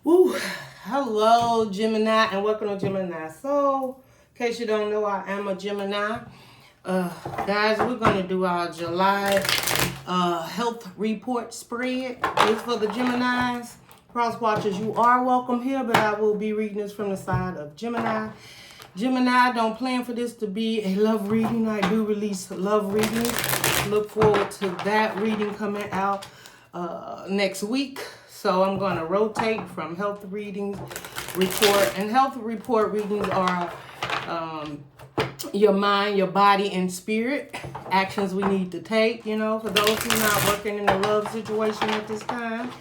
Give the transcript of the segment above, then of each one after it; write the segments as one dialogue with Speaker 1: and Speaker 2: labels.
Speaker 1: Woo. Hello, Gemini, and welcome to Gemini Soul. In case you don't know, I am a Gemini. Guys, we're going to do our July health report spread. This for the Geminis. Cross watchers, you are welcome here, but I will be reading this from the side of Gemini. Gemini, don't plan for this to be a love reading. I do release love readings. Look forward to that reading coming out next week. So I'm going to rotate from health readings, report, and health report readings are your mind, your body, and spirit. Actions we need to take, you know, for those who are not working in a love situation at this time.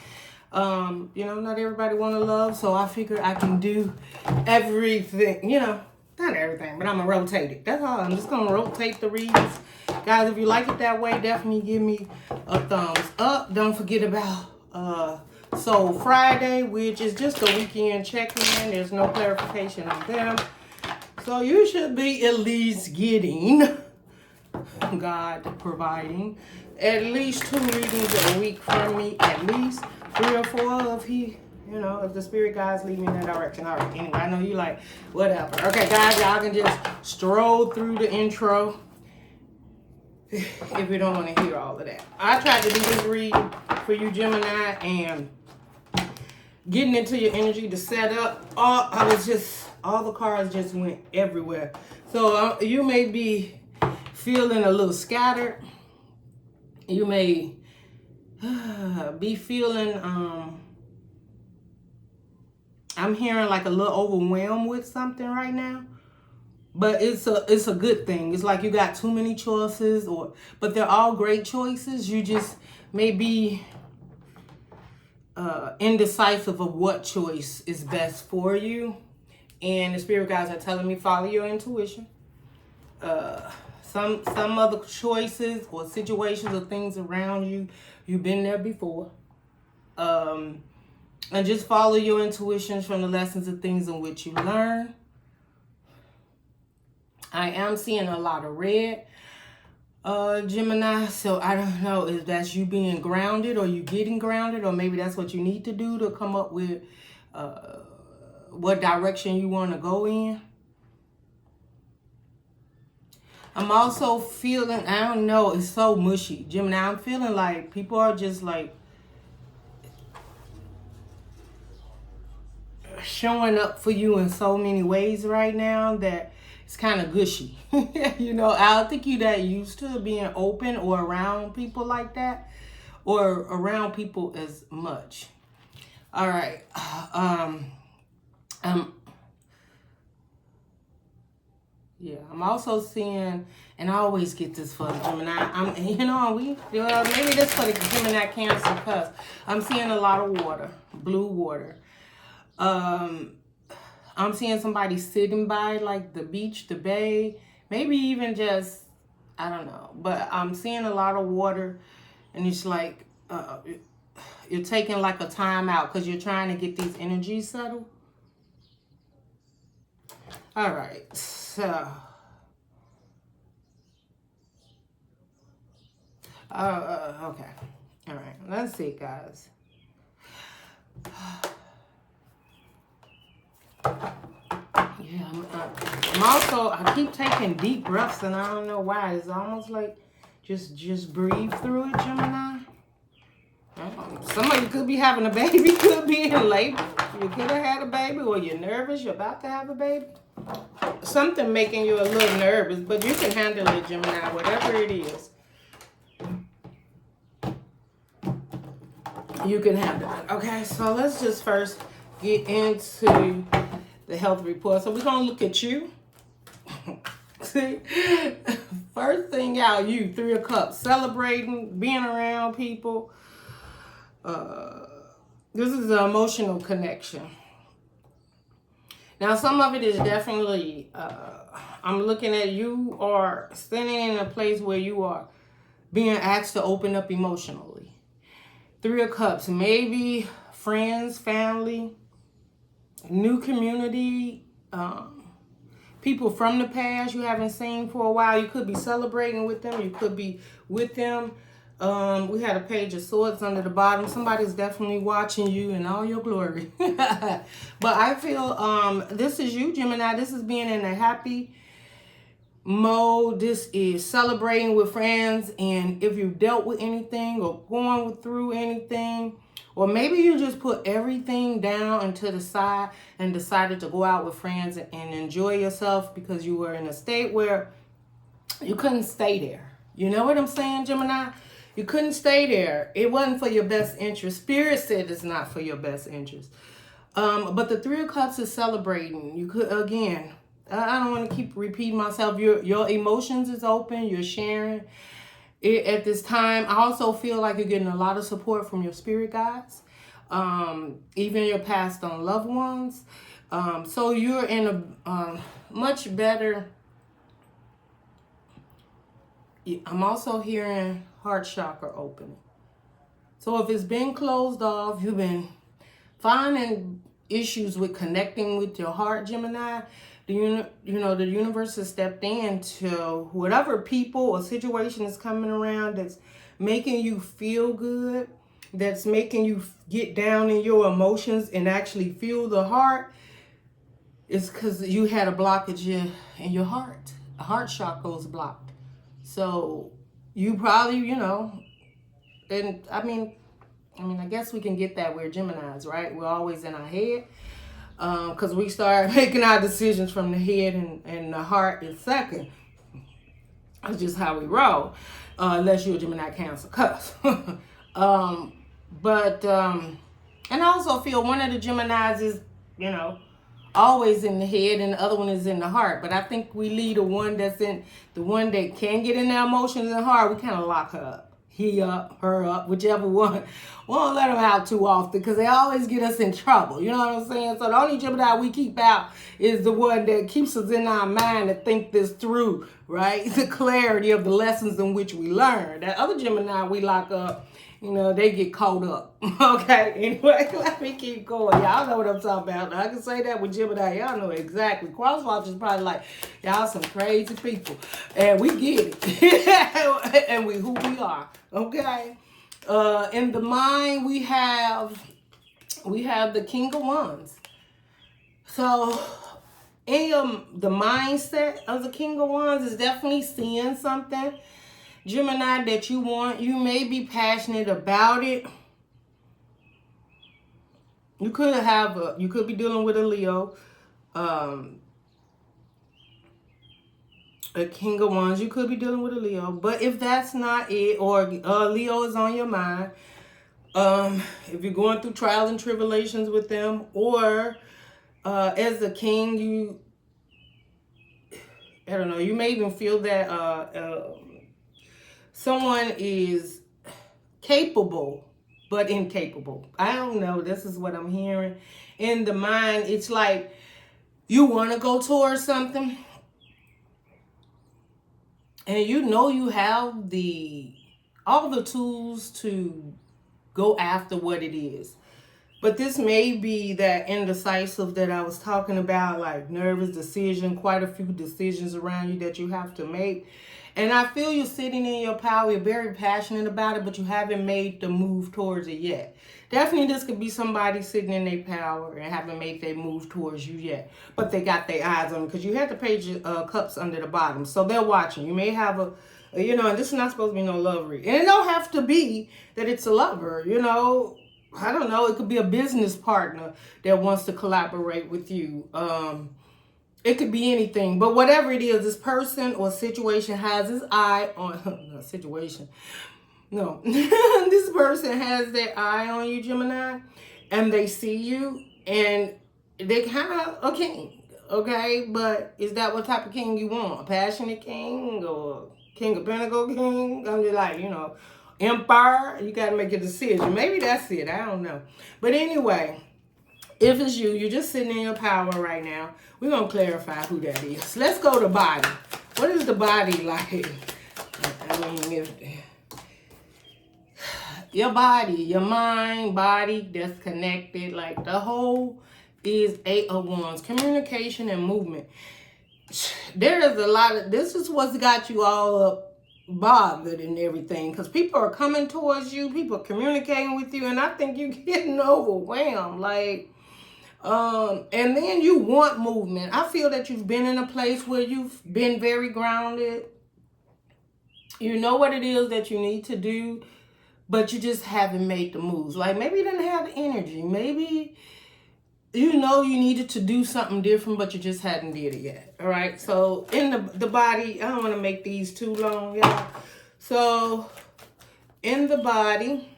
Speaker 1: You know, not everybody want to love, so I figure I can do everything, you know, not everything, but I'm going to rotate it. That's all. I'm just going to rotate the readings. Guys, if you like it that way, definitely give me a thumbs up. Don't forget about Soul Friday, which is just a weekend check-in. There's no clarification on them. So you should be at least getting, God providing, at least 2 readings a week from me, at least 3 or 4 if he, you know, if the spirit guides lead me in that direction. All right, anyway, I know you like, whatever. Okay, guys, y'all can just stroll through the intro if you don't want to hear all of that. I tried to do this reading for you, Gemini, and getting into your energy to set up, all the cards just went everywhere. So you may be feeling a little scattered. You may be feeling, I'm hearing like a little overwhelmed with something right now. But it's a good thing. It's like you got too many choices, but they're all great choices. You just may be indecisive of what choice is best for you. And the spirit guides are telling me follow your intuition. Some other choices or situations or things around you, you've been there before. And just follow your intuitions from the lessons of things in which you learn. I am seeing a lot of red, Gemini, so I don't know if that's you being grounded or you getting grounded, or maybe that's what you need to do to come up with what direction you want to go in. I'm also feeling, I don't know, it's so mushy, Gemini. I'm feeling like people are just like showing up for you in so many ways right now that it's kind of gushy. You know, I don't think you're that used to being open or around people like that, or around people as much. All right. Yeah, I'm also seeing, and I always get this for the Gemini. Maybe this for the Gemini Cancer, because I'm seeing a lot of water, blue water. I'm seeing somebody sitting by like the beach, the bay, maybe even just, I don't know. But I'm seeing a lot of water, and it's like you're taking like a time out because you're trying to get these energies settled. All right, so okay. All right, let's see, guys. Yeah, I'm also, I keep taking deep breaths, and I don't know why. It's almost like just breathe through it, Gemini. Somebody could be having a baby, could be in labor. You could have had a baby, or you're nervous, you're about to have a baby. Something making you a little nervous, but you can handle it, Gemini, whatever it is. You can handle it. Okay, so let's just first get into the health report. So we're going to look at you. See, first thing out, you, 3 of Cups, celebrating, being around people. This is an emotional connection. Now, some of it is definitely, I'm looking at you are standing in a place where you are being asked to open up emotionally. 3 of Cups, maybe friends, family, new community, people from the past you haven't seen for a while. You could be celebrating with them. You could be with them. We had a Page of Swords under the bottom. Somebody's definitely watching you in all your glory. But I feel this is you, Gemini. This is being in a happy mode. This is celebrating with friends. And if you've dealt with anything or going through anything, or maybe you just put everything down and to the side and decided to go out with friends and enjoy yourself because you were in a state where you couldn't stay there. You know what I'm saying, Gemini? You couldn't stay there. It wasn't for your best interest. Spirit said it's not for your best interest. But the Three of Cups is celebrating. You could, again, I don't want to keep repeating myself. Your emotions is open. You're sharing it at this time. I also feel like you're getting a lot of support from your spirit guides, even your past on loved ones. So you're in a much better. I'm also hearing heart chakra opening. So if it's been closed off, you've been finding issues with connecting with your heart, Gemini, the universe has stepped in to whatever people or situation is coming around that's making you feel good, that's making you get down in your emotions and actually feel the heart. It's because you had a blockage in your heart. The heart chakra was blocked. So you probably, and I mean, I guess we can get that. We're Geminis, right? We're always in our head because we start making our decisions from the head and the heart is second. That's just how we roll, unless you're a Gemini, Cancer, Cusp. And I also feel one of the Geminis is, always in the head and the other one is in the heart. But I think we lead the one that can get in their emotions and heart. We kind of lock her up. He up, her up, whichever one. We won't let them out too often because they always get us in trouble. You know what I'm saying? So the only Gemini we keep out is the one that keeps us in our mind to think this through, right? The clarity of the lessons in which we learn. That other Gemini we lock up, they get caught up. Okay, anyway, let me keep going. Y'all know what I'm talking about. I can say that with Gemini. Y'all know exactly. Crosswatch is probably like, y'all some crazy people. And we get it. And who we are. Okay. In the mind, we have the King of Wands. So in the mindset of the King of Wands is definitely seeing something, Gemini, that you want. You may be passionate about it. You could be dealing with a Leo, a King of Wands. You could be dealing with a Leo, but if that's not it, or Leo is on your mind, if you're going through trials and tribulations with them, or as a king, I don't know, you may even feel that someone is capable but incapable. I don't know. This is what I'm hearing. In the mind, it's like you want to go towards something and you have all the tools to go after what it is. But this may be that indecisive that I was talking about, like nervous decision, quite a few decisions around you that you have to make. And I feel you're sitting in your power. You're very passionate about it, but you haven't made the move towards it yet. Definitely this could be somebody sitting in their power and haven't made their move towards you yet. But they got their eyes on it because you had the Page of Cups under the bottom. So they're watching. You may have and this is not supposed to be no love read. And it don't have to be that it's a lover, I don't know. It could be a business partner that wants to collaborate with you. It could be anything, but whatever it is, this person or situation has his eye on, no, situation. No, this person has their eye on you, Gemini, and they see you, and they kind of a king, okay? But is that what type of king you want? A passionate king or King of Pentacle king? I'm just like, Empire. You got to make a decision. Maybe that's it. I don't know. But anyway, if it's you're just sitting in your power right now. We're going to clarify who that is. Let's go to body. What is the body like? Your body, your mind, body that's connected. Like the whole is 8 of Wands. Communication and movement. There is a lot of, this is what's got you all up bothered and everything, because people are coming towards you, people are communicating with you, and I think you're getting overwhelmed. Like, and then you want movement. I feel that you've been in a place where you've been very grounded. You know what it is that you need to do, but you just haven't made the moves. Like, maybe you didn't have the energy. Maybe you know you needed to do something different, but you just hadn't did it yet. All right. So in the body, I don't want to make these too long, y'all. So in the body,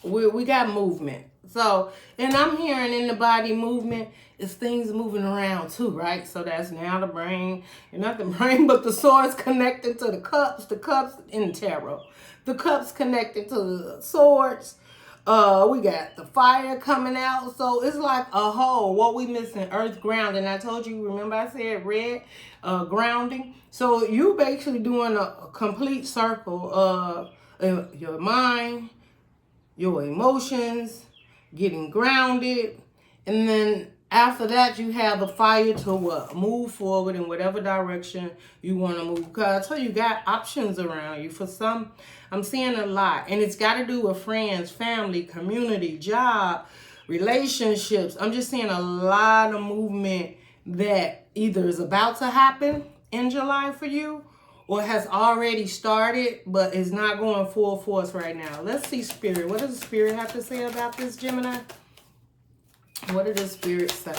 Speaker 1: we got movement. So, and I'm hearing in the body movement is things moving around too, right? So that's now the brain, and not the brain, but the swords connected to the cups in tarot. The cups connected to the swords. We got the fire coming out. So it's like a whole, what we missing, earth grounding. I told you, remember I said red, grounding. So you basically doing a complete circle of your mind, your emotions, getting grounded, and then after that you have the fire to what? Move forward in whatever direction you want to move. Because I tell you, got options around you. For some, I'm seeing a lot, and it's got to do with friends, family, community, job, relationships. I'm just seeing a lot of movement that either is about to happen in July for you, or has already started, but is not going full force right now. Let's see, Spirit. What does the Spirit have to say about this, Gemini? What did the Spirit say?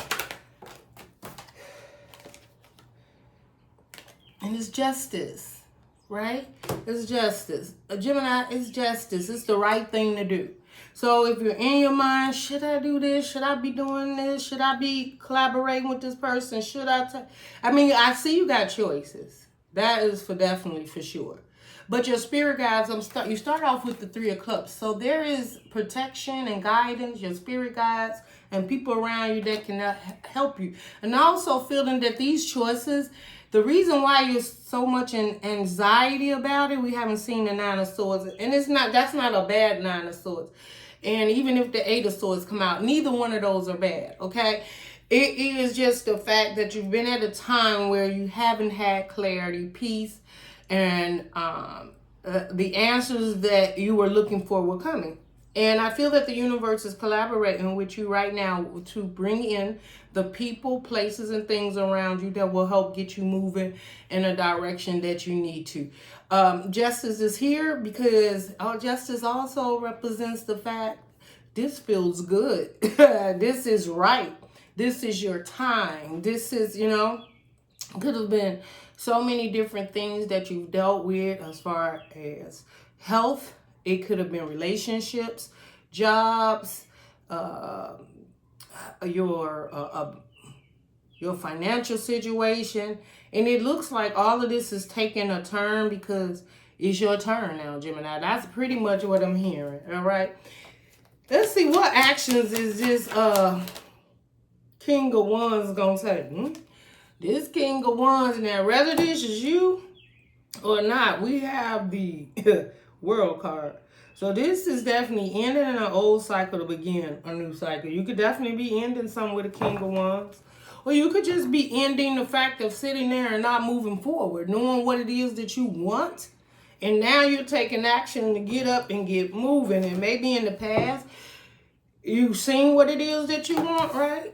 Speaker 1: And it's justice, right? It's justice. Gemini, it's justice. It's the right thing to do. So if you're in your mind, should I do this? Should I be doing this? Should I be collaborating with this person? Should I? I mean, I see you got choices. That is definitely for sure. But your spirit guides, you start off with the 3 of Cups. So there is protection and guidance, your spirit guides, and people around you that can help you. And also feeling that these choices, the reason why you're so much in anxiety about it, we haven't seen the 9 of Swords. And that's not a bad 9 of Swords. And even if the 8 of Swords come out, neither one of those are bad, okay? It is just the fact that you've been at a time where you haven't had clarity, peace, and the answers that you were looking for were coming. And I feel that the universe is collaborating with you right now to bring in the people, places, and things around you that will help get you moving in a direction that you need to. Justice is here because justice also represents the fact this feels good. This is right. This is your time. This is, could have been so many different things that you've dealt with as far as health. It could have been relationships, jobs, your financial situation. And it looks like all of this is taking a turn because it's your turn now, Gemini. That's pretty much what I'm hearing, all right? Let's see, what actions is this King of Wands gonna take? This King of Wands, now whether this is you or not, we have the World card. So this is definitely ending an old cycle to begin a new cycle. You could definitely be ending something with a King of Wands. Or you could just be ending the fact of sitting there and not moving forward, knowing what it is that you want. And now you're taking action to get up and get moving. And maybe in the past, you've seen what it is that you want, right?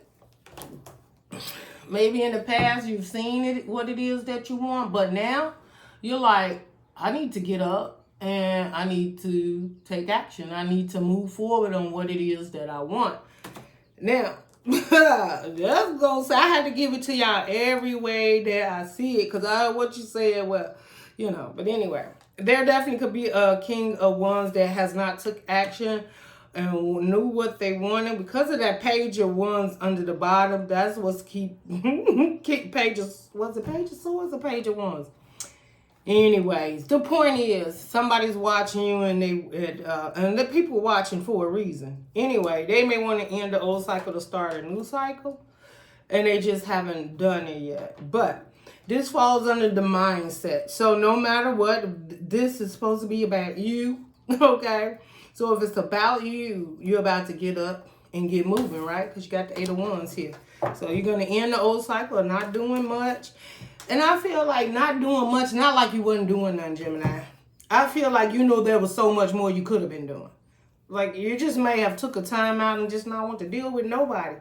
Speaker 1: Maybe in the past, you've seen what it is that you want. But now, you're like, I need to get up and I need to take action. I need to move forward on what it is that I want. Now, just gonna say, I had to give it to y'all every way that I see it. Because what you said, well, But anyway, there definitely could be a King of Wands that has not took action and knew what they wanted. Because of that Page of Wands under the bottom, that's what's keep pages. Was it Page of Swords or Page of Wands? Anyways, the point is, somebody's watching you, and the people watching for a reason. Anyway, they may want to end the old cycle to start a new cycle, and they just haven't done it yet. But this falls under the mindset. So no matter what, this is supposed to be about you, okay? So if it's about you, you're about to get up and get moving, right? Because you got the 8 of Wands here. So you're going to end the old cycle of not doing much. And I feel like not doing much, not like you wasn't doing nothing, Gemini. I feel like there was so much more you could have been doing. Like you just may have took a time out and just not want to deal with nobody.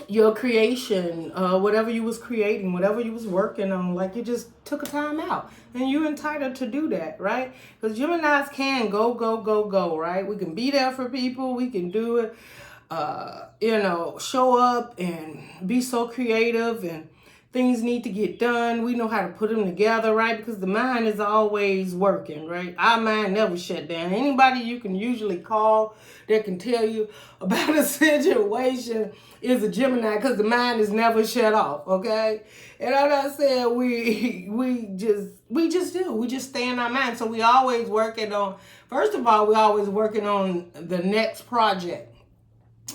Speaker 1: Your creation, whatever you was creating, whatever you was working on, like you just took a time out. And you're entitled to do that, right? Because Geminis can go, right? We can be there for people. We can do it, show up and be so creative, and things need to get done. We know how to put them together, right? Because the mind is always working, right? Our mind never shut down. Anybody you can usually call that can tell you about a situation is a Gemini, because the mind is never shut off, okay? And I'm not saying we just do. We just stay in our mind. So we always working on, first of all, we're always working on the next project.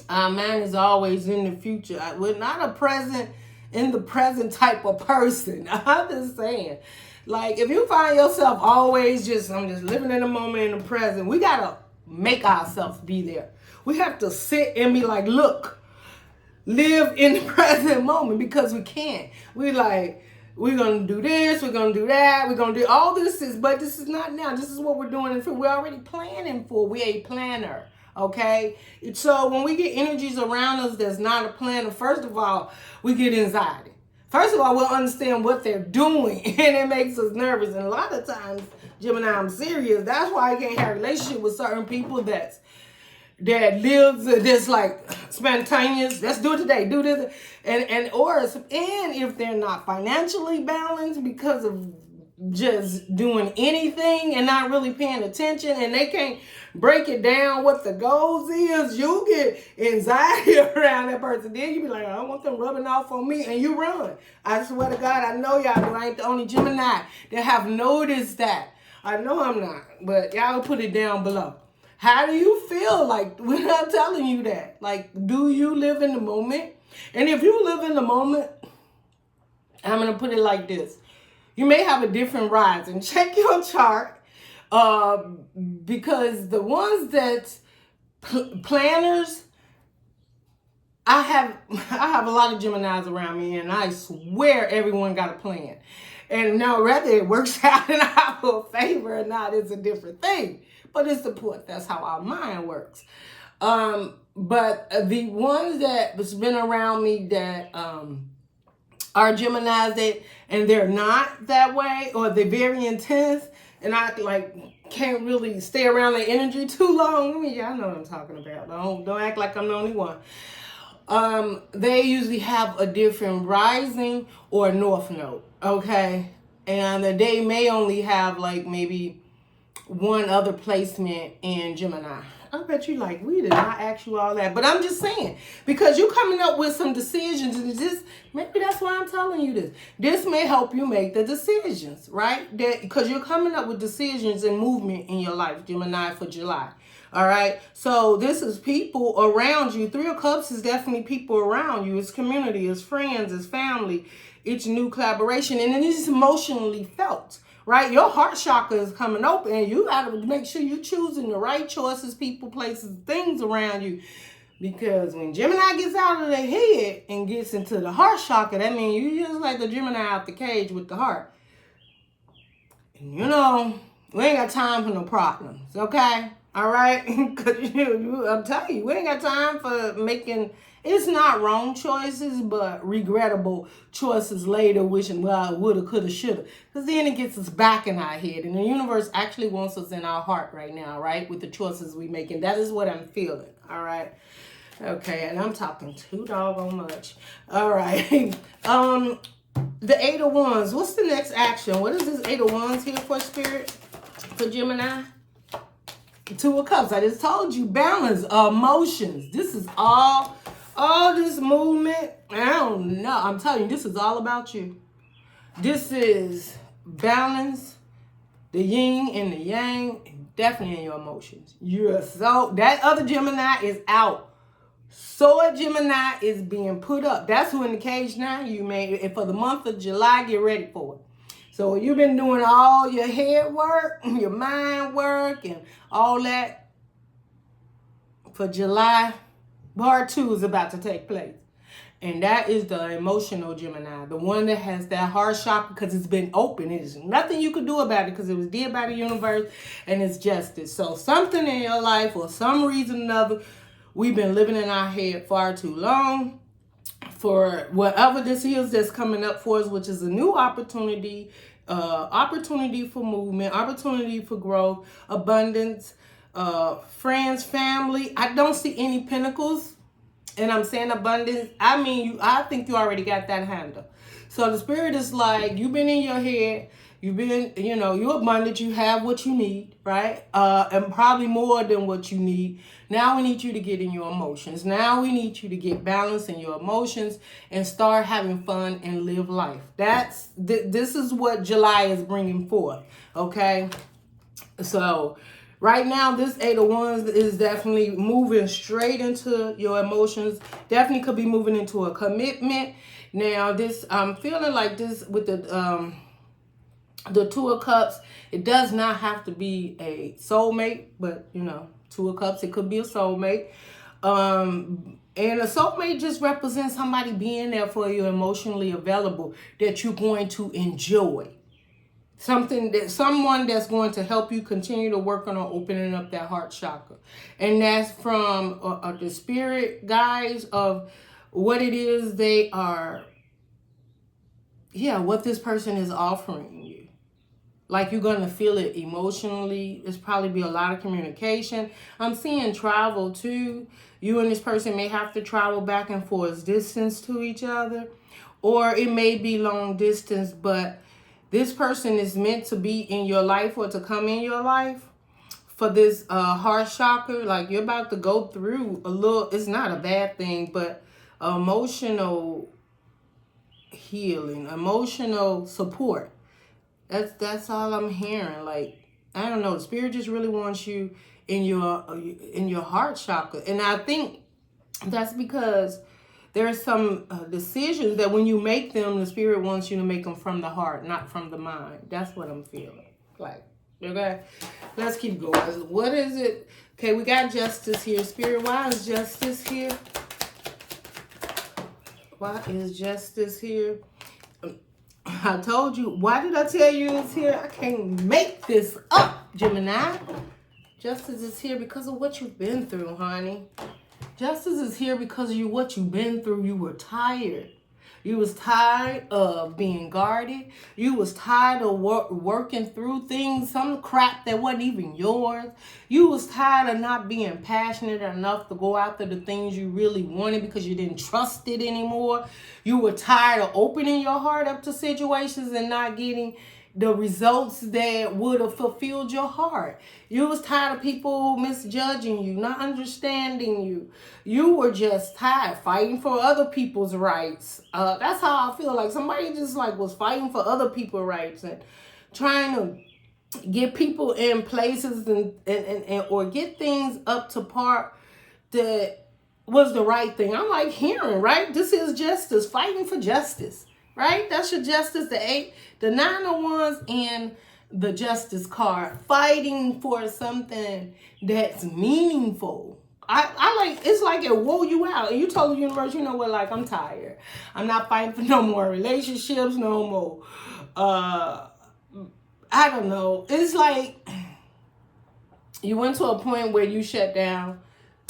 Speaker 1: Our mind is always in the future. We're not a in the present type of person. I'm just saying. Like, if you find yourself always I'm just living in the moment, in the present, we got to make ourselves be there. We have to sit and be like, look, live in the present moment, because we can't. We're going to do this, we're going to do that, we're going to do all this, but this is not now. This is what we're doing. We're already planning for. We're a planner. Okay, so when we get energies around us that's not a planner, first of all, we get anxiety. First of all, we'll understand what they're doing, and it makes us nervous. And a lot of times, Gemini, I'm serious. That's why I can't have a relationship with certain people that lives this like spontaneous. Let's do it today. Do this, and if they're not financially balanced because of just doing anything and not really paying attention, and they can't break it down what the goals is, you get anxiety around that person. Then you be like, I don't want them rubbing off on me, and you run. I swear to God, I know y'all do. I ain't the only Gemini that have noticed that. I know I'm not, but y'all put it down below. How do you feel like when I'm telling you that? Like, do you live in the moment? And if you live in the moment, I'm going to put it like this. You may have a different rise, and check your chart, because the ones that planners, I have a lot of Geminis around me, and I swear everyone got a plan. And now whether it works out in our favor or not is a different thing, but it's the point. That's how our mind works. But the ones that's been around me that are Geminis, and they're not that way, or they're very intense, and I can't really stay around their energy too long. I mean, y'all know what I'm talking about. Don't act like I'm the only one. They usually have a different rising or north node, okay? And they may only have maybe one other placement in Gemini. I bet you we did not ask you all that. But I'm just saying, because you're coming up with some decisions, and maybe that's why I'm telling you this. This may help you make the decisions, right? Because you're coming up with decisions and movement in your life, Gemini, for July. All right. So this is people around you. Three of Cups is definitely people around you. It's community, it's friends, it's family, it's new collaboration, and it is emotionally felt. Right? Your heart chakra is coming open, and you got to make sure you're choosing the right choices, people, places, things around you. Because when Gemini gets out of their head and gets into the heart chakra, that means you just like the Gemini out the cage with the heart. And we ain't got time for no problems, okay? All right? Because I'm telling you, we ain't got time for making... It's not wrong choices, but regrettable choices later, wishing, well, I woulda, coulda, shoulda. Because then it gets us back in our head. And the universe actually wants us in our heart right now, right? With the choices we make. And that is what I'm feeling, all right? Okay, and I'm talking too doggone much. All right. The Eight of Wands. What's the next action? What is this Eight of Wands here for, Spirit? For Gemini? Two of Cups. I just told you, balance, emotions. This is all this movement. I don't know. I'm telling you, this is all about you. This is balance, the yin and the yang, definitely in your emotions. That other Gemini is out. So a Gemini is being put up. That's who in the cage now. And for the month of July, get ready for it. So you've been doing all your head work, your mind work, and all that. For July, part 2 is about to take place. And that is the emotional Gemini, the one that has that heart chakra because it's been open. There's nothing you could do about it because it was did by the universe and it's justice. So something in your life or some reason or another, we've been living in our head far too long for whatever this is that's coming up for us, which is a new opportunity, opportunity for movement, opportunity for growth, abundance, friends, family. I don't see any pentacles. And I'm saying abundance. I mean, I think you already got that handle. So the spirit is like, you've been in your head. You've been, you're abundant. You have what you need, right? And probably more than what you need. Now we need you to get in your emotions. Now we need you to get balance in your emotions and start having fun and live life. This is what July is bringing forth, okay? So right now, this Eight of Wands is definitely moving straight into your emotions. Definitely could be moving into a commitment. Now, this I'm feeling like this with the Two of Cups. It does not have to be a soulmate, but Two of Cups, it could be a soulmate. And a soulmate just represents somebody being there for you, emotionally available, that you're going to enjoy. Someone that's going to help you continue to work on opening up that heart chakra. And that's from the spirit guides of what it is they are, what this person is offering you. Like you're going to feel it emotionally. There's probably be a lot of communication. I'm seeing travel too. You and this person may have to travel back and forth distance to each other. Or it may be long distance, but this person is meant to be in your life or to come in your life for this heart chakra. Like you're about to go through a little, it's not a bad thing, but emotional healing, emotional support. That's all I'm hearing. Like, I don't know, the spirit just really wants you in your heart chakra. And I think that's because there are some decisions that when you make them, the spirit wants you to make them from the heart, not from the mind. That's what I'm feeling like. Okay, let's keep going. What is it? Okay, we got justice here. Spirit, why is justice here? Why is justice here? I told you. Why did I tell you it's here? I can't make this up, Gemini. Justice is here because of what you've been through, honey. Justice is here because of what you've been through. You were tired. You was tired of being guarded. You was tired of working through things, some crap that wasn't even yours. You was tired of not being passionate enough to go after the things you really wanted because you didn't trust it anymore. You were tired of opening your heart up to situations and not getting the results that would have fulfilled your heart. You was tired of people misjudging you, not understanding you. You were just tired fighting for other people's rights. That's how I feel. Like somebody just like was fighting for other people's rights and trying to get people in places and or get things up to par that was the right thing. I'm like hearing, right? This is justice, fighting for justice. Right? That's your justice, the 8, the 9 of Wands, and the justice card. Fighting for something that's meaningful. I like, it's like it wore you out. And you told the universe, you know what, like, I'm tired. I'm not fighting for no more relationships, no more. I don't know. It's like you went to a point where you shut down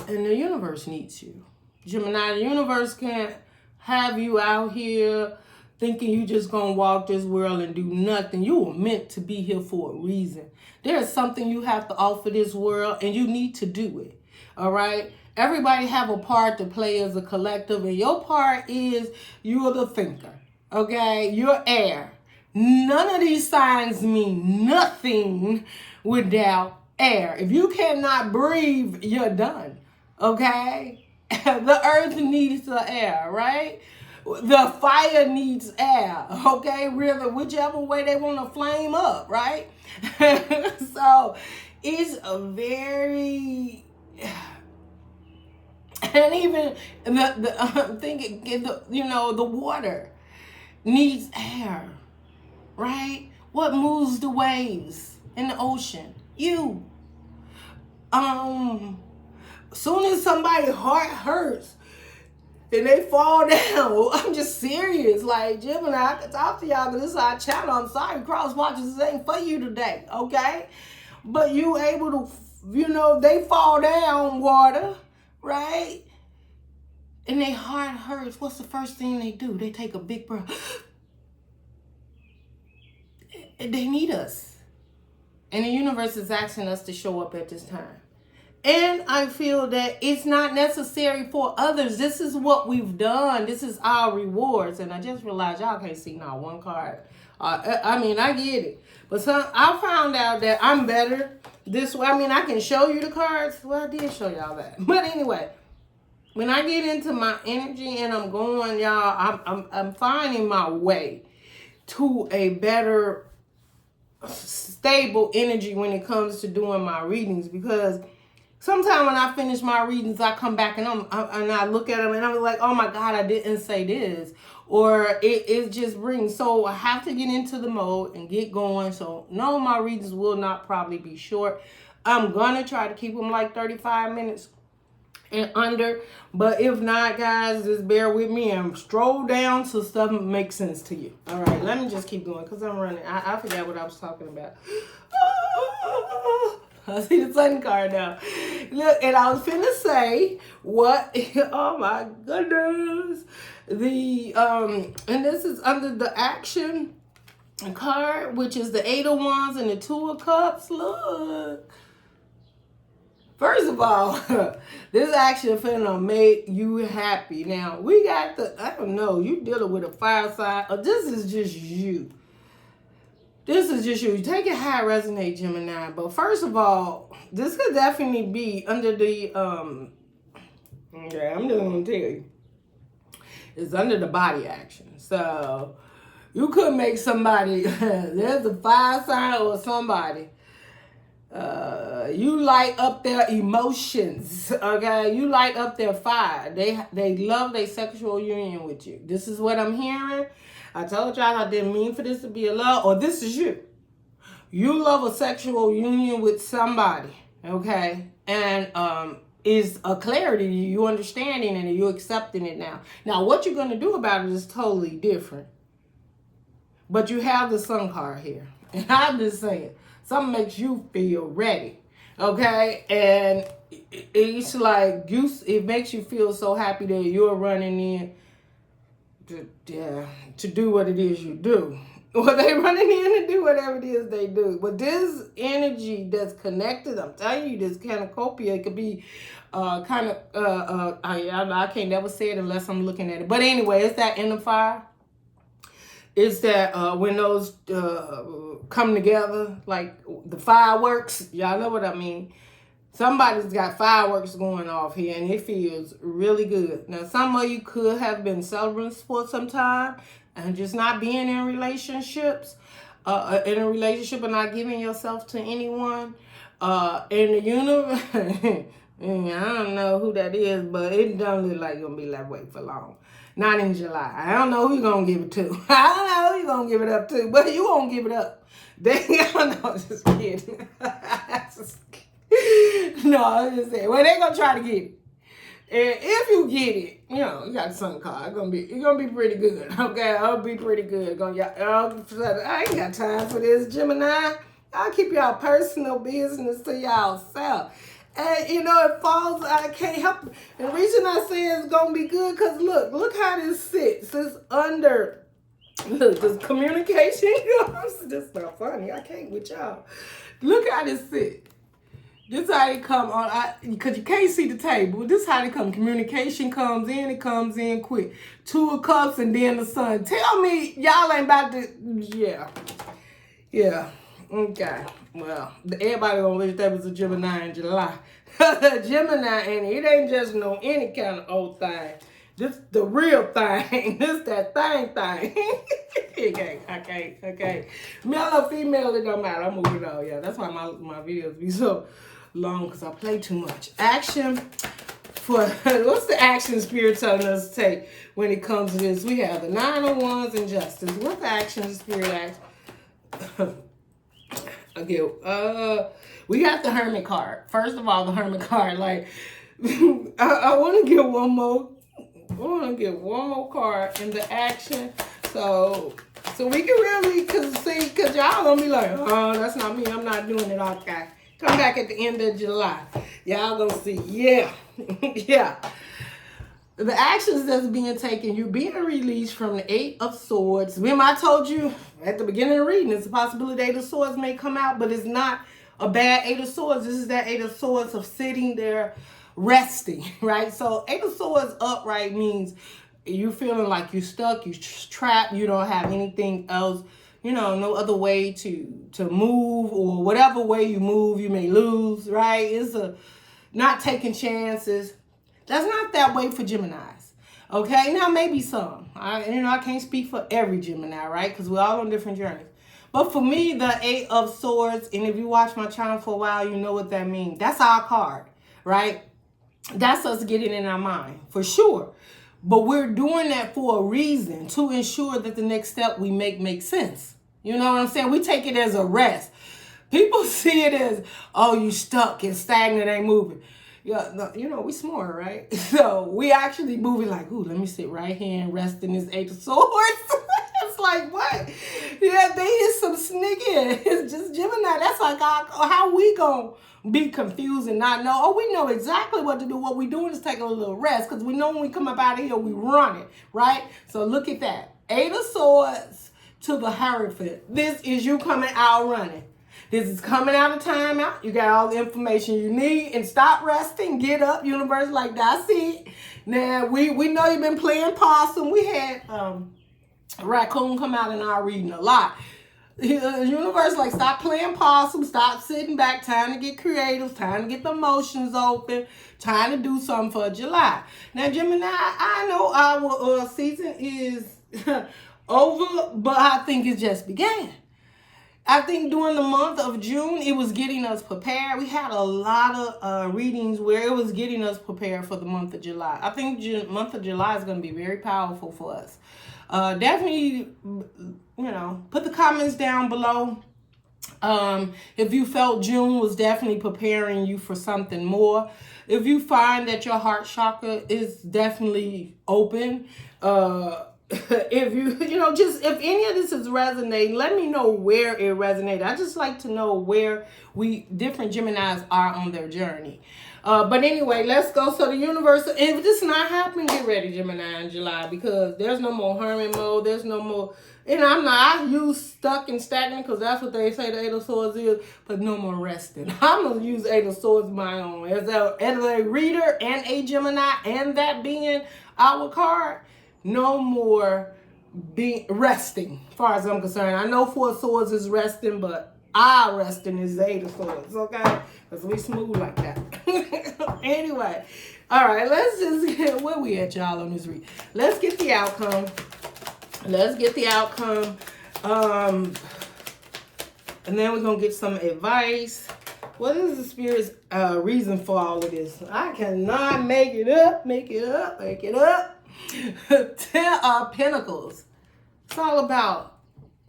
Speaker 1: and the universe needs you. Gemini, the universe can't have you out here thinking you just gonna walk this world and do nothing. You were meant to be here for a reason. There is something you have to offer this world and you need to do it. All right? Everybody have a part to play as a collective, and your part is you're the thinker. Okay? You're air. None of these signs mean nothing without air. If you cannot breathe, you're done. Okay? The earth needs the air, right? The fire needs air, okay? Really, whichever way they want to flame up, right? So it's a very, and even I'm thinking, the water needs air, right? What moves the waves in the ocean? You. Soon as somebody's heart hurts, and they fall down. I'm just serious. Like, Gemini, I can talk to y'all because this is our channel. I'm sorry, cross watchers, this ain't for you today, okay? But you able to, you know, they fall down water, right? And their heart hurts. What's the first thing they do? They take a big breath. They need us. And the universe is asking us to show up at this time. And I feel that it's not necessary for others. This is what we've done. This is our rewards. And I just realized y'all can't see not one card. I mean, I get it. But I found out that I'm better this way. I mean, I can show you the cards. Well, I did show y'all that. But anyway, when I get into my energy and I'm going, y'all, I'm finding my way to a better, stable energy when it comes to doing my readings, because sometimes when I finish my readings, I come back and I look at them and I'm like, oh my God, I didn't say this. Or it just brings. So I have to get into the mode and get going. So no, my readings will not probably be short. I'm going to try to keep them like 35 minutes and under. But if not, guys, just bear with me and stroll down so stuff makes sense to you. All right, let me just keep going because I'm running. I forgot what I was talking about. I see the sun card now. Look, and I was finna say what, oh my goodness. And this is under the action card, which is the 8 of Wands and the 2 of Cups. Look. First of all, this action finna make you happy. Now, we got I don't know, you dealing with a fire sign, or this is just you. This is just you. Take it how it resonate, Gemini. But first of all, this could definitely be under the, yeah, I'm just going to tell you. It's under the body action. So, you could make somebody, there's a fire sign or somebody. You light up their emotions, okay? You light up their fire. They love their sexual union with you. This is what I'm hearing. I told y'all I didn't mean for this to be a love, or this is you. You love a sexual union with somebody, okay? And is a clarity to you. You understanding it and you accepting it now. Now, what you're going to do about it is totally different. But you have the sun card here. And I'm just saying, something makes you feel ready, okay? And it's like, it makes you feel so happy that you're running in to do what it is you do. Well, they running in to do whatever it is they do. But this energy that's connected, I'm telling you, this cornucopia, it could be I can't never say it unless I'm looking at it. But anyway, it's that inner fire. It's that when those come together, like the fireworks, y'all know what I mean. Somebody's got fireworks going off here, and it feels really good. Now, some of you could have been celibate for some time and just not being in relationships, and not giving yourself to anyone. In the universe, I don't know who that is, but it don't look like it's going to be that way for long. Not in July. I don't know who you're going to give it to. I don't know who you're going to give it up to, but you won't give it up. I don't know, just kidding. No, I'm just saying. Well, they're going to try to get it. And if you get it, you know, you got the sun card. It's gonna be pretty good. Okay, it'll be pretty good. I ain't got time for this, Gemini. I'll keep y'all personal business to y'all self. And you know, it falls, I can't help it. And the reason I say it's gonna be good, because look how this sits. It's under, look, this communication. This is not funny. I can't with y'all. Look how this sits. This is how they come on, because you can't see the table. This is how they come. Communication comes in, it comes in quick. 2 of Cups and then the Sun. Tell me y'all ain't about to, yeah, okay. Well, everybody gonna wish that was a Gemini in July. Gemini, and it ain't just no any kind of old thing. This the real thing. This that thing. Okay. Male or female, it don't matter. I'm moving on, yeah. That's why my videos be so long, because I play too much. Action for, what's the action Spirit telling us to take when it comes to this? We have the 9 of Wands and Justice. What's the action Spirit action? Okay, we got the Hermit card. First of all, the Hermit card, like, I want to get one more We're gonna get one more card in the action, so we can really, cause y'all gonna be like, oh, that's not me. I'm not doing it. Okay, come back at the end of July. Y'all gonna see. Yeah, yeah. The actions that's being taken, you're being released from the Eight of Swords. Remember, I told you at the beginning of the reading, it's a possibility Eight of Swords may come out, but it's not a bad Eight of Swords. This is that Eight of Swords of sitting there resting, right? So Eight of Swords upright means you feeling like you're stuck, you're trapped, you don't have anything else, you know, no other way to move, or whatever way you move, you may lose, right? It's a not taking chances. That's not that way for Geminis. Okay, now maybe some. I can't speak for every Gemini, right? Because we're all on different journeys. But for me, the Eight of Swords, and if you watch my channel for a while, you know what that means. That's our card, right? That's us getting in our mind, for sure. But we're doing that for a reason, to ensure that the next step we make makes sense. You know what I'm saying? We take it as a rest. People see it as, oh, you stuck and stagnant, ain't moving. Yeah, no, you know, we smart, right? So we actually moving like, ooh, let me sit right here and rest in this Eight of Swords. It's like, what? Yeah, they is some sneaky. It's just Gemini. That's like how we gonna be confused and not know. Oh, we know exactly what to do. What we doing is taking a little rest, because we know when we come up out of here, we run it, right? So look at that. Eight of Swords to the Hierophant. This is you coming out running. This is coming out of timeout. You got all the information you need, and stop resting. Get up, universe. Like, that's it. Now we know you've been playing possum. We had raccoon come out in our reading a lot. Universe, like, stop playing possum. Stop sitting back. Time to get creative. Time to get the emotions open. Time to do something for July. Now, Gemini, I know our season is over, but I think it just began. I think during the month of June, it was getting us prepared. We had a lot of readings where it was getting us prepared for the month of July. I think month of July is going to be very powerful for us. Definitely, you know, put the comments down below. If you felt June was definitely preparing you for something more. If you find that your heart chakra is definitely open, if you know, just if any of this is resonating, let me know where it resonated. I just like to know where different Geminis are on their journey. But anyway, let's go. So the universe, if this is not happening, get ready, Gemini, in July, because there's no more hermit mode. There's no more, and I use stuck and stagnant because that's what they say the Eight of Swords is, but no more resting. I'm going to use Eight of Swords my own. As a reader and a Gemini, and that being our card, no more resting, as far as I'm concerned. I know Four of Swords is resting, but our resting is Eight of Swords, okay? Because we smooth like that. Anyway, all right, let's just get, where we at, y'all, on this read? Let's get the outcome. Let's get the outcome. And then we're going to get some advice. What is the Spirit's reason for all of this? I cannot make it up, make it up, make it up. 10 of Pentacles. It's all about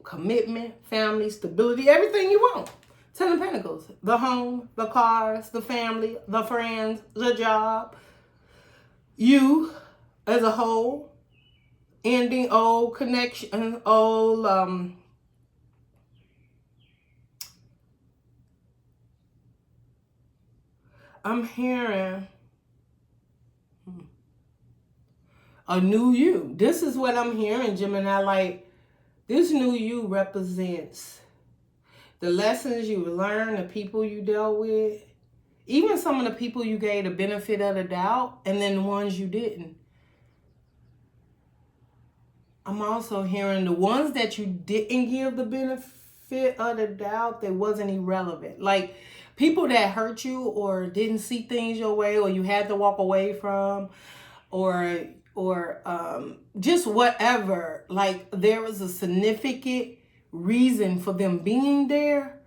Speaker 1: commitment, family, stability, everything you want. 10 of Pentacles. The home, the cars, the family, the friends, the job. You as a whole. Ending old connection, old I'm hearing a new you. This is what I'm hearing, Gemini. Like, this new you represents the lessons you learned, the people you dealt with, even some of the people you gave the benefit of the doubt, and then the ones you didn't. I'm also hearing the ones that you didn't give the benefit of the doubt, that wasn't irrelevant. Like, people that hurt you or didn't see things your way, or you had to walk away from, or just whatever. Like, there was a significant reason for them being there.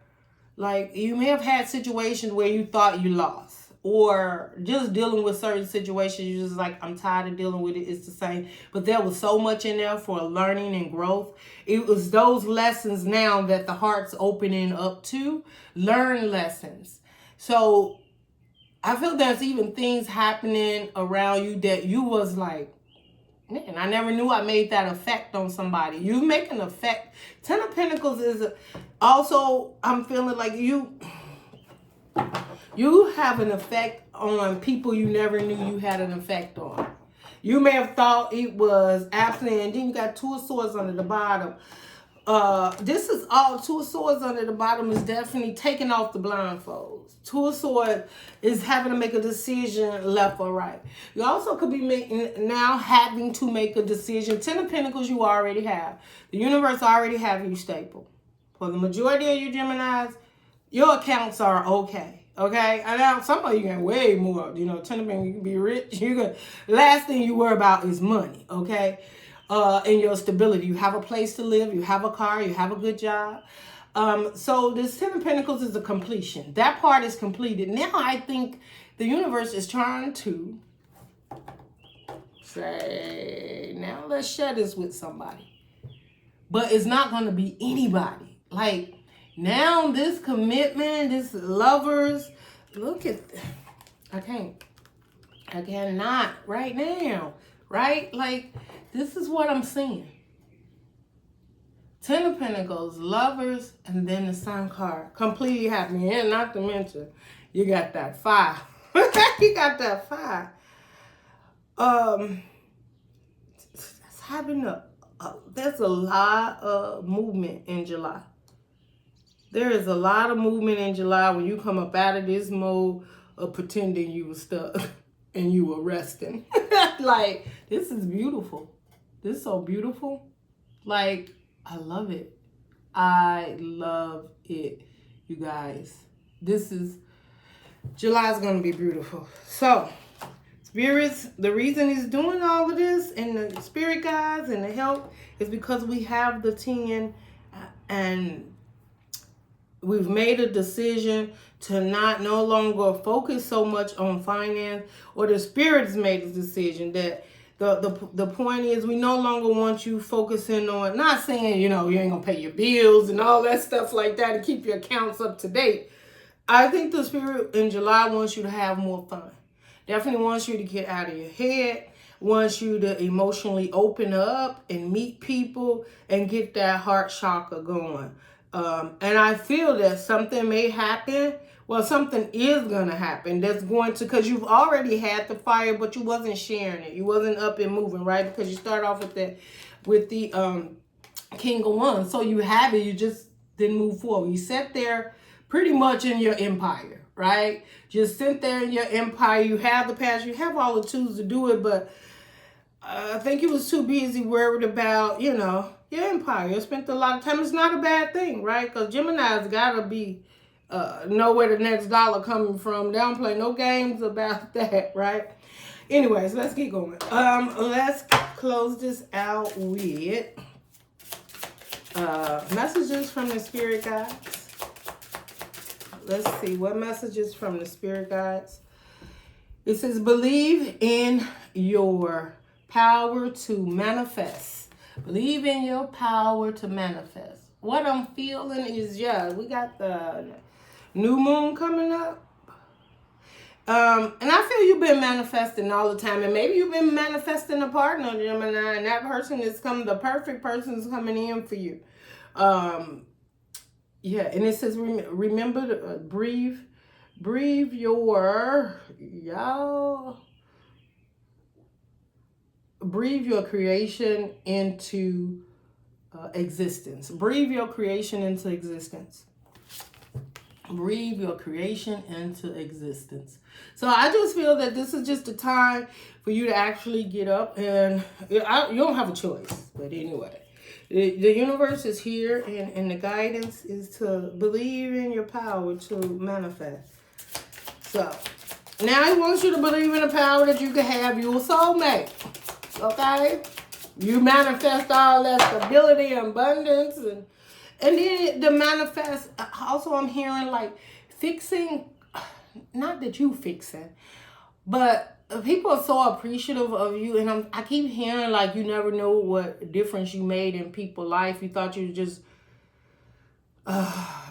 Speaker 1: Like, you may have had situations where you thought you lost, or just dealing with certain situations, you're just like, I'm tired of dealing with it, it's the same. But there was so much in there for learning and growth. It was those lessons now that the heart's opening up to. Learn lessons. So I feel there's even things happening around you that you was like, Man, I never knew I made that effect on somebody. You make an effect. 10 of Pentacles is also, I'm feeling like you have an effect on people you never knew you had an effect on. You may have thought it was absent, and then you got 2 of Swords under the bottom. This is all 2 of Swords under the bottom is definitely taking off the blindfolds. 2 of Swords is having to make a decision left or right. You also could be having to make a decision. 10 of Pentacles you already have. The universe already have you stable. For the majority of you Geminis, your accounts are okay. Okay, and now some of you get way more. 10 of Pentacles, you can be rich. Last thing you worry about is money. Okay, and your stability. You have a place to live. You have a car. You have a good job. So this 10 of Pentacles is a completion. That part is completed. Now I think the universe is trying to say, now let's share this with somebody. But it's not going to be anybody. Like, now this commitment, this lovers, look at, I cannot right now, right? Like, this is what I'm seeing. 10 of Pentacles, lovers, and then the Sun card. Completely happy. And not to mention, you got that 5. You got that 5. It's having there's a lot of movement in July. There is a lot of movement in July when you come up out of this mode of pretending you were stuck and you were resting. Like, this is beautiful. This is so beautiful. Like, I love it. I love it, you guys. July is going to be beautiful. So, spirits, the reason he's doing all of this and the spirit guides and the help is because we have the 10 and we've made a decision to no longer focus so much on finance, or the spirits made a decision that the point is we no longer want you focusing on, not saying, you ain't gonna pay your bills and all that stuff like that to keep your accounts up to date. I think the spirit in July wants you to have more fun. Definitely wants you to get out of your head, wants you to emotionally open up and meet people and get that heart chakra going. And I feel that something may happen. Well, something is going to happen that's going to, because you've already had the fire, but you wasn't sharing it. You wasn't up and moving, right? Because you start off with the King of Wands. So you have it, you just didn't move forward. You sat there pretty much in your empire, right? Just sit there in your empire. You have the past, you have all the tools to do it, but I think you was too busy worried about, your empire. You spent a lot of time. It's not a bad thing, right? Because Gemini's got to be know where the next dollar coming from. They don't play no games about that, right? Anyways, let's keep going. Let's close this out with messages from the spirit guides. Let's see what messages from the spirit guides. It says, believe in your power to manifest. Believe in your power to manifest. What I'm feeling is, we got the new moon coming up. And I feel you've been manifesting all the time. And maybe you've been manifesting a partner, Gemini, and that person is the perfect person is coming in for you. And it says, remember to breathe your creation into existence. Breathe your creation into existence. Breathe your creation into existence. So I just feel that this is just a time for you to actually get up, and you don't have a choice. But anyway, the universe is here, and the guidance is to believe in your power to manifest. So now he wants you to believe in the power that you can have your soulmate. Okay? You manifest all that stability and abundance, and then the manifest, also I'm hearing like fixing, not that you fixing, but people are so appreciative of you, and I keep hearing like you never know what difference you made in people's life. You thought you just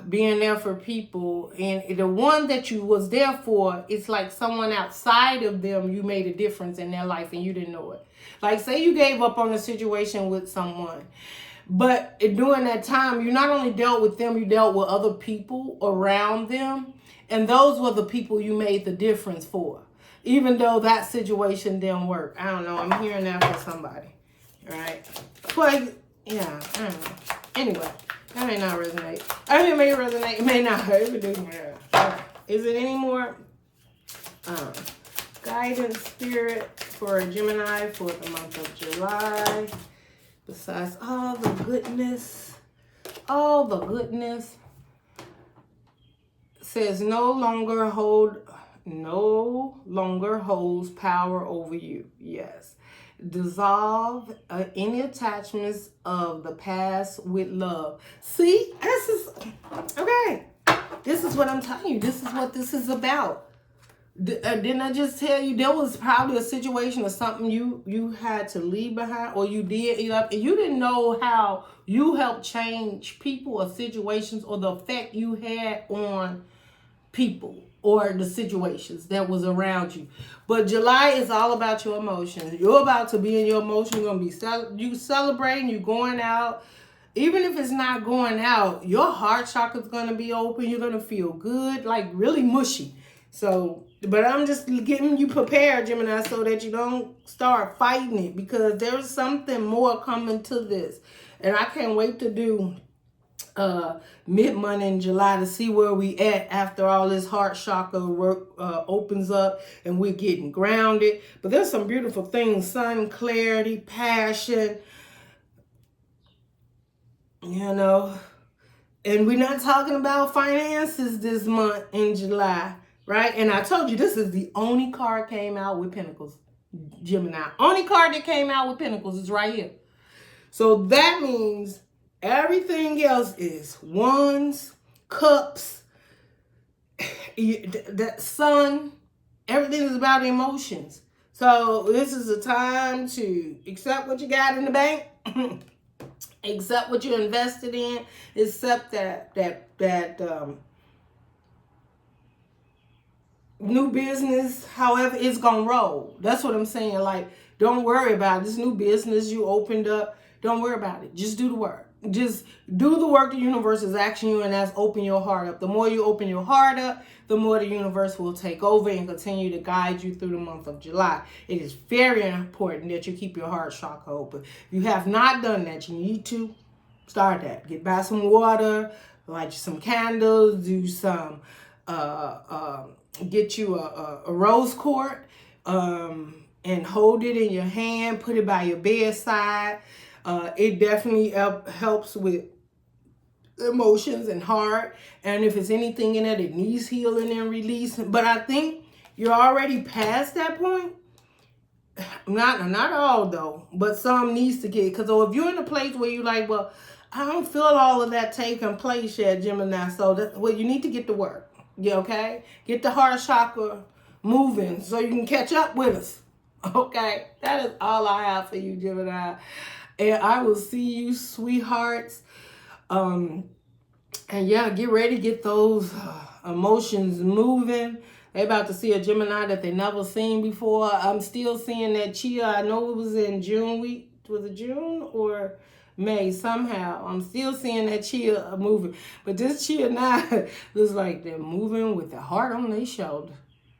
Speaker 1: being there for people, and the one that you was there for, it's like someone outside of them, you made a difference in their life and you didn't know it. Like, say you gave up on a situation with someone, but during that time, you not only dealt with them, you dealt with other people around them, and those were the people you made the difference for, even though that situation didn't work. I don't know, I'm hearing that for somebody, right? But yeah, I don't know. Anyway, that may not resonate. I mean, it may resonate, it may not. It do. Yeah. Is it any more guidance, spirit for a Gemini for the month of July? Besides all the goodness, says no longer holds power over you. Yes. Dissolve any attachments of the past with love. See, this is okay. This is what I'm telling you. This is what this is about. Didn't I just tell you there was probably a situation or something you had to leave behind, or you did, and you didn't know how you helped change people or situations, or the effect you had on people or the situations that was around you. But July is all about your emotions. You're about to be in your emotions. You're going to be you celebrating, you going out. Even if it's not going out, your heart chakra is going to be open. You're going to feel good, like really mushy. So, but I'm just getting you prepared, Gemini, so that you don't start fighting it, because there's something more coming to this. And I can't wait to do mid-month in July to see where we at after all this heart chakra work opens up and we're getting grounded. But there's some beautiful things: sun, clarity, passion, you know. And we're not talking about finances this month in July, right? And I told you this is the only card came out with Pentacles, Gemini. Only card that came out with Pentacles is right here. So that means everything else is wands, cups, that sun. Everything is about emotions. So this is a time to accept what you got in the bank, accept what you're invested in, accept that new business, however it's gonna roll. That's what I'm saying. Like, don't worry about this new business you opened up. Don't worry about it. Just do the work. Just do the work the universe is asking you, and that's open your heart up. The more you open your heart up, the more the universe will take over and continue to guide you through the month of July. It is very important that you keep your heart chakra open. If you have not done that, you need to start that. Buy some water, light some candles, do some, get you a rose quartz, and hold it in your hand, put it by your bedside. It definitely helps with emotions and heart. And if it's anything in it, it needs healing and release. But I think you're already past that point. Not all though, but some needs to get. Because if you're in a place where you're like, well, I don't feel all of that taking place yet, Gemini. So well, you need to get to work. Yeah, okay? Get the heart chakra moving so you can catch up with us. Okay? That is all I have for you, Gemini. And I will see you, sweethearts. And yeah, get ready, get those emotions moving. They're about to see a Gemini that they never seen before. I'm still seeing that chia. I know it was in June week. Was it June or May? Somehow I'm still seeing that chia moving. But this chia now looks like they're moving with the heart on their shoulder.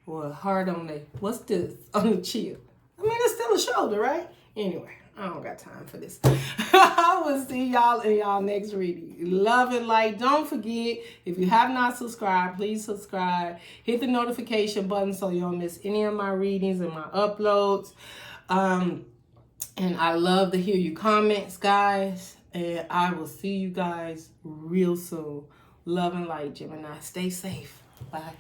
Speaker 1: Or a heart on their, what's this? On the chia. I mean, it's still a shoulder, right? Anyway. I don't got time for this. I will see y'all in y'all next reading. Love and light. Don't forget, if you have not subscribed, please subscribe. Hit the notification button so you don't miss any of my readings and my uploads. And I love to hear your comments, guys. And I will see you guys real soon. Love and light, Gemini. Stay safe. Bye.